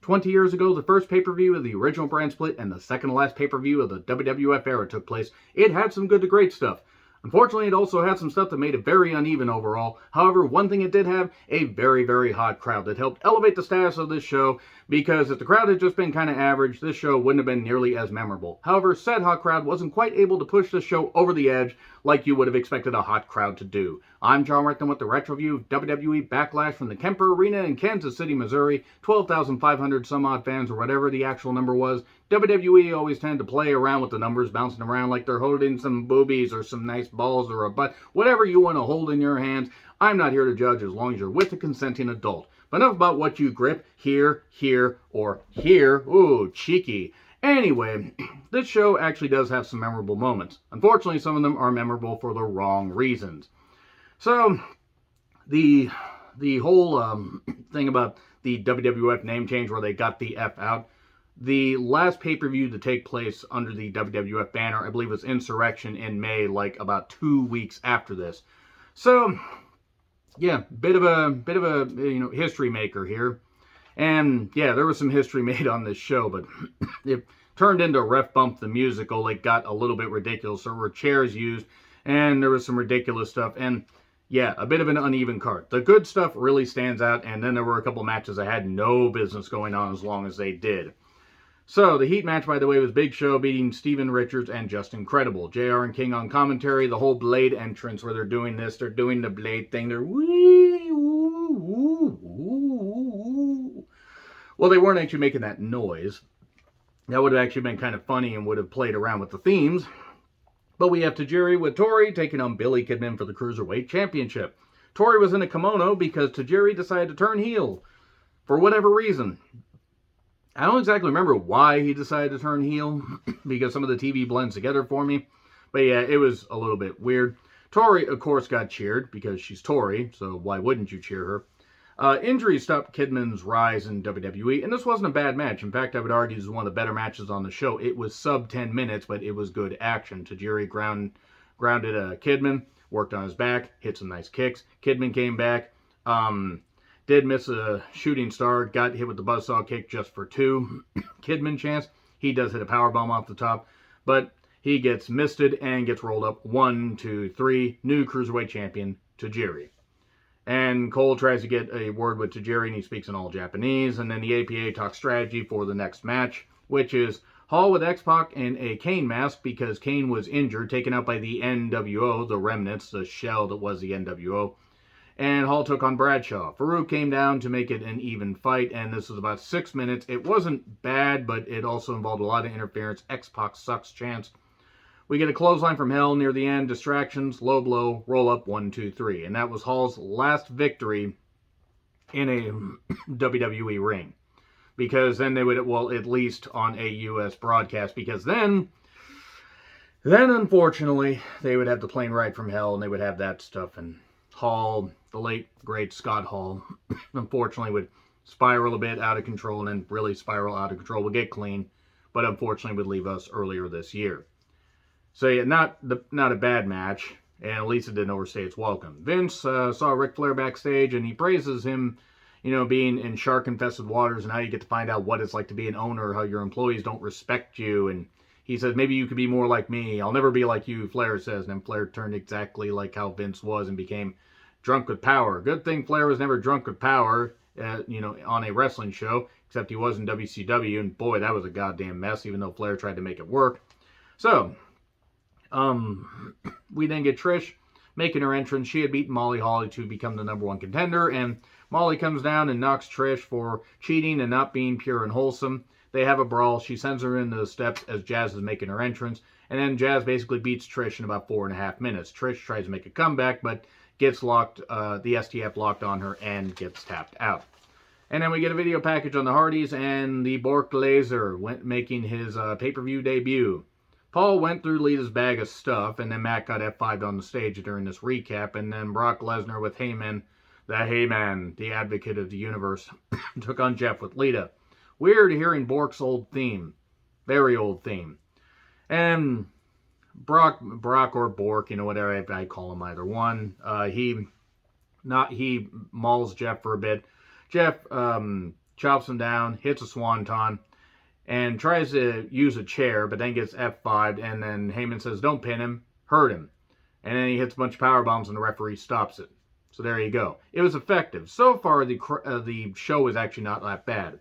20 years ago, the first pay-per-view of the original brand split and the second to last pay-per-view of the WWF era took place. It had some good to great stuff. Unfortunately, it also had some stuff that made it very uneven overall. However, one thing it did have, a very, very hot crowd that helped elevate the status of this show, because if the crowd had just been kind of average, this show wouldn't have been nearly as memorable. However, said hot crowd wasn't quite able to push the show over the edge like you would have expected a hot crowd to do. I'm John Reckton with the Retro View of WWE Backlash from the Kemper Arena in Kansas City, Missouri. 12,500 some odd fans, or whatever the actual number was. WWE always tend to play around with the numbers, bouncing around like they're holding some boobies or some nice balls or a butt. Whatever you want to hold in your hands, I'm not here to judge as long as you're with a consenting adult. But enough about what you grip here, or here. Ooh, cheeky. Anyway, this show actually does have some memorable moments. Unfortunately, some of them are memorable for the wrong reasons. So, the whole thing about the WWF name change where they got the F out, the last pay-per-view to take place under the WWF banner, I believe, was Insurrection in May, like about 2 weeks after this. So, yeah, bit of a history maker here. And yeah, there was some history made on this show, but it turned into Ref Bump the Musical. It got a little bit ridiculous. There were chairs used, and there was some ridiculous stuff. And yeah, a bit of an uneven card. The good stuff really stands out, and then there were a couple matches that had no business going on as long as they did. So, the Heat match, by the way, was Big Show beating Steven Richards and Just Incredible. JR and King on commentary, the whole Blade entrance where they're doing this, they're doing the Blade thing, they're wee, woo, woo, woo. Well, they weren't actually making that noise. That would have actually been kind of funny and would have played around with the themes. But we have Tajiri with Tori taking on Billy Kidman for the Cruiserweight Championship. Tori was in a kimono because Tajiri decided to turn heel for whatever reason. I don't exactly remember why he decided to turn heel, because some of the TV blends together for me. But yeah, it was a little bit weird. Tori, of course, got cheered, because she's Tori, so why wouldn't you cheer her? Injuries stopped Kidman's rise in WWE, and this wasn't a bad match. In fact, I would argue this was one of the better matches on the show. It was sub 10 minutes, but it was good action. Tajiri grounded Kidman, worked on his back, hit some nice kicks. Kidman came back. Did miss a shooting star, got hit with the buzzsaw kick just for 2. Kidman chance, he does hit a powerbomb off the top, but he gets misted and gets rolled up. 1, 2, 3, new Cruiserweight Champion, Tajiri. And Cole tries to get a word with Tajiri, and he speaks in all Japanese, and then the APA talks strategy for the next match, which is Hall with X-Pac in a Kane mask, because Kane was injured, taken out by the NWO, the remnants, the shell that was the NWO. And Hall took on Bradshaw. Farouk came down to make it an even fight, and this was about 6 minutes. It wasn't bad, but it also involved a lot of interference. X-Pac sucks chance. We get a clothesline from Hell near the end, distractions, low blow, roll up, 1, 2, 3. And that was Hall's last victory in a WWE ring. Because then they would, well, at least on a US broadcast, because then unfortunately, they would have the plane ride from Hell, and they would have that stuff, and Hall, the late, great Scott Hall, unfortunately would spiral a bit out of control, and then really spiral out of control, would get clean, but unfortunately would leave us earlier this year. So yeah, not a bad match, and at least it didn't overstay its welcome. Vince saw Ric Flair backstage, and he praises him, being in shark-infested waters, and how you get to find out what it's like to be an owner, how your employees don't respect you, and he says, maybe you could be more like me. I'll never be like you, Flair says. And then Flair turned exactly like how Vince was and became drunk with power. Good thing Flair was never drunk with power, on a wrestling show, except he was in WCW. And boy, that was a goddamn mess, even though Flair tried to make it work. So, we then get Trish making her entrance. She had beaten Molly Holly to become the #1 contender. And Molly comes down and knocks Trish for cheating and not being pure and wholesome. They have a brawl. She sends her into the steps as Jazz is making her entrance. And then Jazz basically beats Trish in about 4.5 minutes. Trish tries to make a comeback, but gets locked, the STF locked on her and gets tapped out. And then we get a video package on the Hardys, and the Bork Laser making his pay-per-view debut. Paul went through Lita's bag of stuff, and then Matt got F5'd on the stage during this recap. And then Brock Lesnar with Heyman, the advocate of the universe, took on Jeff with Lita. Weird hearing Bork's old theme. Very old theme. And Brock or Bork, whatever I call him, either one. He mauls Jeff for a bit. Jeff chops him down, hits a swanton, and tries to use a chair, but then gets F5'd, and then Heyman says, don't pin him, hurt him. And then he hits a bunch of power bombs, and the referee stops it. So there you go. It was effective. So far, the show was actually not that bad.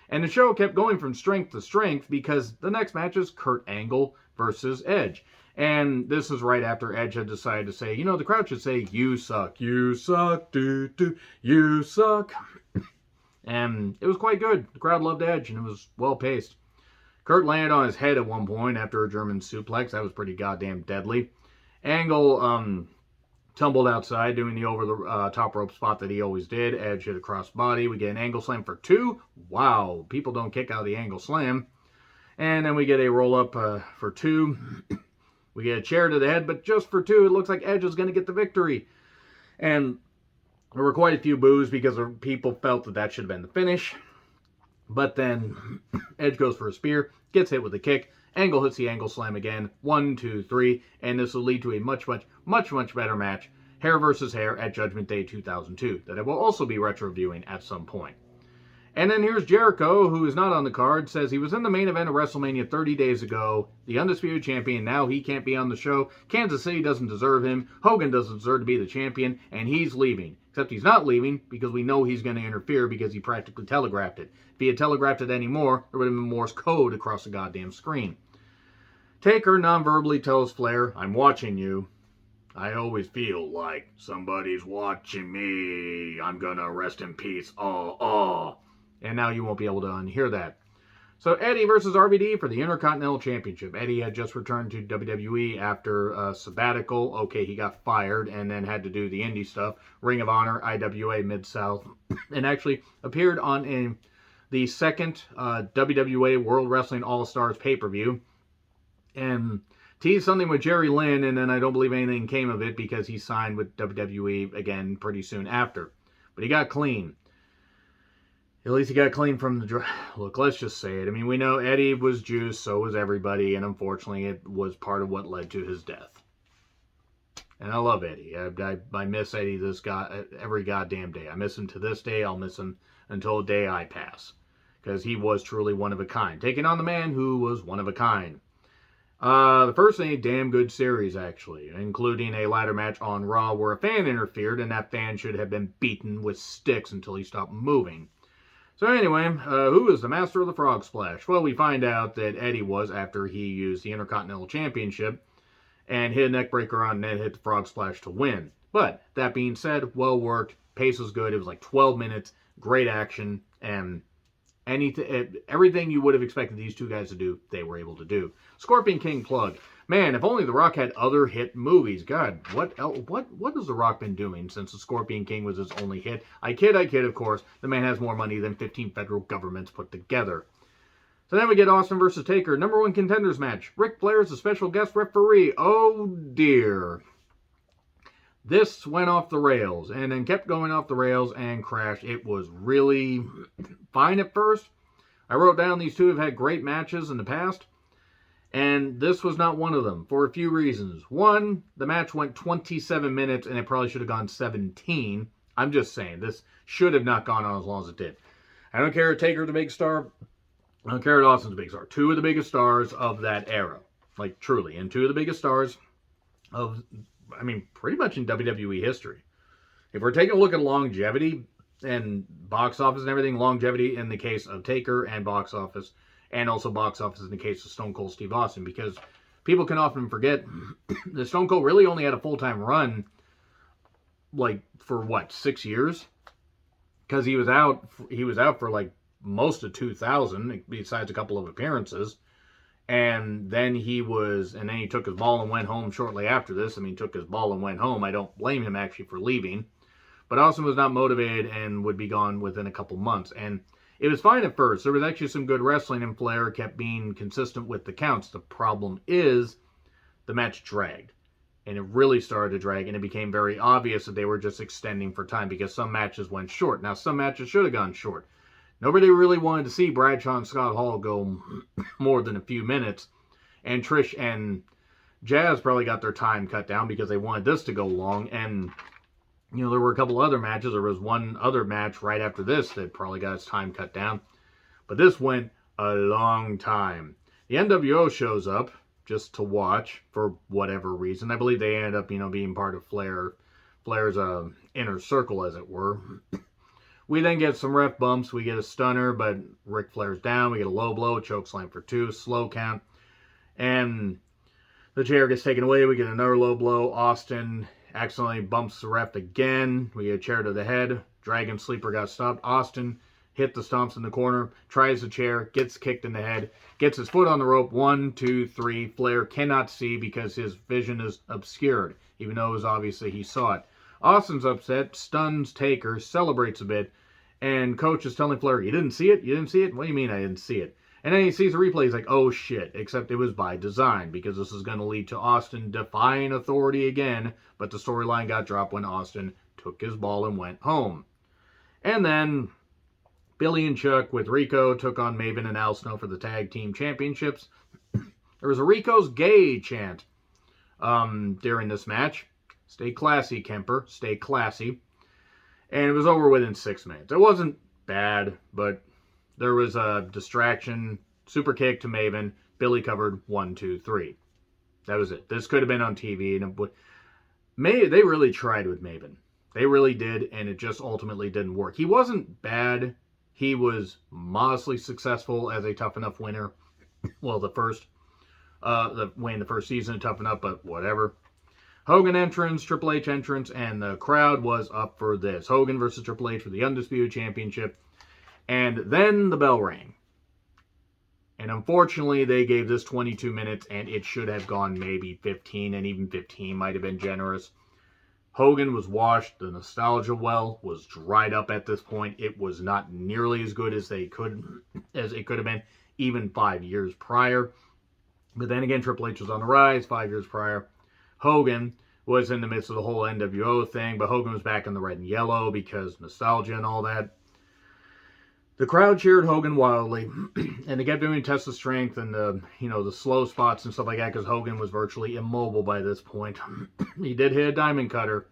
And the show kept going from strength to strength because the next match is Kurt Angle versus Edge. And this is right after Edge had decided to say, the crowd should say, you suck, you suck. And it was quite good. The crowd loved Edge, and it was well-paced. Kurt landed on his head at one point after a German suplex. That was pretty goddamn deadly. Angle tumbled outside, doing the over-the-top rope spot that he always did. Edge hit a crossbody. We get an Angle Slam for 2. Wow, people don't kick out of the Angle Slam. And then we get a roll-up for 2. We get a chair to the head, but just for 2, it looks like Edge is going to get the victory. And there were quite a few boos because people felt that should have been the finish. But then Edge goes for a spear, gets hit with a kick. Angle hits the Angle Slam again. 1, 2, 3. And this will lead to a much better match. Hair versus hair at Judgment Day 2002. That I will also be retro-viewing at some point. And then here's Jericho, who is not on the card, says he was in the main event of WrestleMania 30 days ago, the Undisputed Champion. Now he can't be on the show. Kansas City doesn't deserve him. Hogan doesn't deserve to be the champion, and he's leaving. Except he's not leaving because we know he's going to interfere because he practically telegraphed it. If he had telegraphed it anymore, there would have been Morse code across the goddamn screen. Taker non-verbally tells Flair, I'm watching you. I always feel like somebody's watching me. I'm gonna rest in peace. Oh. And now you won't be able to unhear that. So Eddie versus RVD for the Intercontinental Championship. Eddie had just returned to WWE after a sabbatical. Okay, he got fired and then had to do the indie stuff. Ring of Honor, IWA, Mid-South. And actually appeared on the second WWE World Wrestling All-Stars pay-per-view. And teased something with Jerry Lynn, and then I don't believe anything came of it because he signed with WWE again pretty soon after. But he got clean. At least he got clean from the... Look, let's just say it. I mean, we know Eddie was juiced, so was everybody, and unfortunately it was part of what led to his death. And I love Eddie. I miss Eddie every goddamn day. I miss him to this day. I'll miss him until the day I pass. Because he was truly one of a kind. Taking on the man who was one of a kind. The first thing, a damn good series, actually, including a ladder match on Raw where a fan interfered, and that fan should have been beaten with sticks until he stopped moving. So anyway, who is the master of the Frog Splash? Well, we find out that Eddie was after he used the Intercontinental Championship and hit a neckbreaker on and then hit the Frog Splash to win. But, that being said, well worked, pace was good, it was like 12 minutes, great action, and everything you would have expected these two guys to do, they were able to do. Scorpion King plug. Man, if only The Rock had other hit movies. God, what has The Rock been doing since the Scorpion King was his only hit? I kid, of course. The man has more money than 15 federal governments put together. So then we get Austin versus Taker. #1 contenders match. Ric Flair is the special guest referee. Oh, dear. This went off the rails and then kept going off the rails and crashed. It was really fine at first. I wrote down these two have had great matches in the past. And this was not one of them for a few reasons. One, the match went 27 minutes and it probably should have gone 17. I'm just saying, this should have not gone on as long as it did. I don't care if Taker's the big star. I don't care if Austin's the big star. Two of the biggest stars of that era. Like, truly. And two of the biggest stars of, I mean, pretty much in WWE history. If we're taking a look at longevity and box office and everything, longevity in the case of Taker and box office, and also box office in the case of Stone Cold Steve Austin, because people can often forget that Stone Cold really only had a full-time run, like, for what, 6 years? Because he was out for, like, most of 2000, besides a couple of appearances, and then he took his ball and went home shortly after this. I mean, took his ball and went home. I don't blame him, actually, for leaving. But Austin was not motivated and would be gone within a couple months, and it was fine at first. There was actually some good wrestling, and Flair kept being consistent with the counts. The problem is the match dragged. And it really started to drag, and it became very obvious that they were just extending for time because some matches went short. Now, some matches should have gone short. Nobody really wanted to see Bradshaw and Scott Hall go more than a few minutes. And Trish and Jazz probably got their time cut down because they wanted this to go long. And There were a couple other matches. There was one other match right after this that probably got its time cut down. But this went a long time. The NWO shows up just to watch for whatever reason. I believe they ended up, being part of Flair's inner circle, as it were. We then get some ref bumps. We get a stunner, but Ric Flair's down. We get a low blow, chokeslam for 2, slow count. And the chair gets taken away. We get another low blow. Austin accidentally bumps the ref again. We get a chair to the head. Dragon Sleeper got stopped. Austin hit the stomps in the corner, tries the chair, gets kicked in the head, gets his foot on the rope. 1, 2, 3. Flair cannot see because his vision is obscured, even though it was obviously he saw it. Austin's upset, stuns Taker, celebrates a bit, and Coach is telling Flair, "You didn't see it? You didn't see it? What do you mean I didn't see it?" And then he sees the replay, he's like, "Oh shit," except it was by design, because this is going to lead to Austin defying authority again, but the storyline got dropped when Austin took his ball and went home. And then Billy and Chuck with Rico took on Maven and Al Snow for the tag team championships. There was a Rico's gay chant during this match. Stay classy, Kemper. Stay classy. And it was over within 6 minutes. It wasn't bad, but there was a distraction. Super kick to Maven. Billy covered 1, 2, 3. That was it. This could have been on TV. And they really tried with Maven. They really did, and it just ultimately didn't work. He wasn't bad. He was modestly successful as a Tough Enough winner. Well, the first season of Tough Enough, but whatever. Hogan entrance, Triple H entrance, and the crowd was up for this. Hogan versus Triple H for the Undisputed Championship. And then the bell rang. And unfortunately, they gave this 22 minutes, and it should have gone maybe 15, and even 15 might have been generous. Hogan was washed. The nostalgia well was dried up at this point. It was not nearly as good as it could have been even 5 years prior. But then again, Triple H was on the rise 5 years prior. Hogan was in the midst of the whole NWO thing, but Hogan was back in the red and yellow because nostalgia and all that. The crowd cheered Hogan wildly, and they kept doing tests of strength and the slow spots and stuff like that because Hogan was virtually immobile by this point. He did hit a diamond cutter,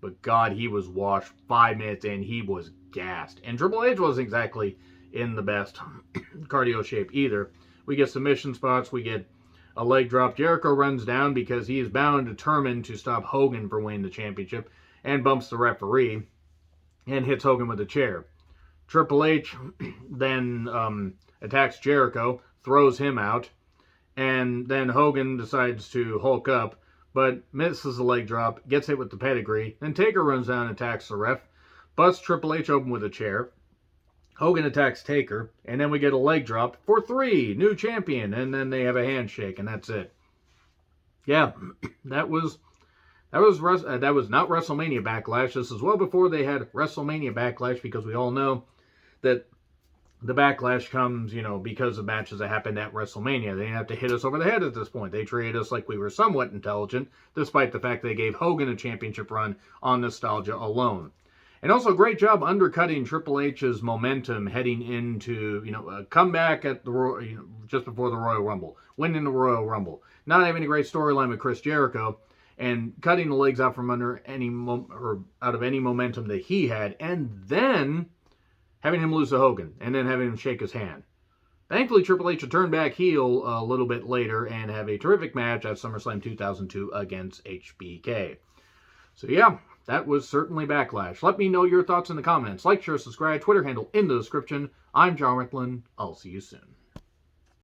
but God, he was washed 5 minutes in. He was gassed. And Triple H wasn't exactly in the best cardio shape either. We get submission spots. We get a leg drop. Jericho runs down because he is bound and determined to stop Hogan from winning the championship and bumps the referee and hits Hogan with a chair. Triple H then attacks Jericho, throws him out, and then Hogan decides to Hulk up, but misses the leg drop, gets hit with the pedigree. Then Taker runs down and attacks the ref, busts Triple H open with a chair. Hogan attacks Taker, and then we get a leg drop for 3, new champion, and then they have a handshake, and that's it. Yeah, that was not WrestleMania Backlash. This is well before they had WrestleMania Backlash, because we all know that the backlash comes, because of matches that happened at WrestleMania. They didn't have to hit us over the head at this point. They treated us like we were somewhat intelligent, despite the fact they gave Hogan a championship run on nostalgia alone. And also, great job undercutting Triple H's momentum heading into, a comeback at the just before the Royal Rumble, winning the Royal Rumble, not having a great storyline with Chris Jericho, and cutting the legs out from under out of any momentum that he had, and then having him lose to Hogan, and then having him shake his hand. Thankfully, Triple H will turn back heel a little bit later and have a terrific match at SummerSlam 2002 against HBK. So yeah, that was certainly Backlash. Let me know your thoughts in the comments. Like, share, subscribe, Twitter handle in the description. I'm John Ricklin. I'll see you soon.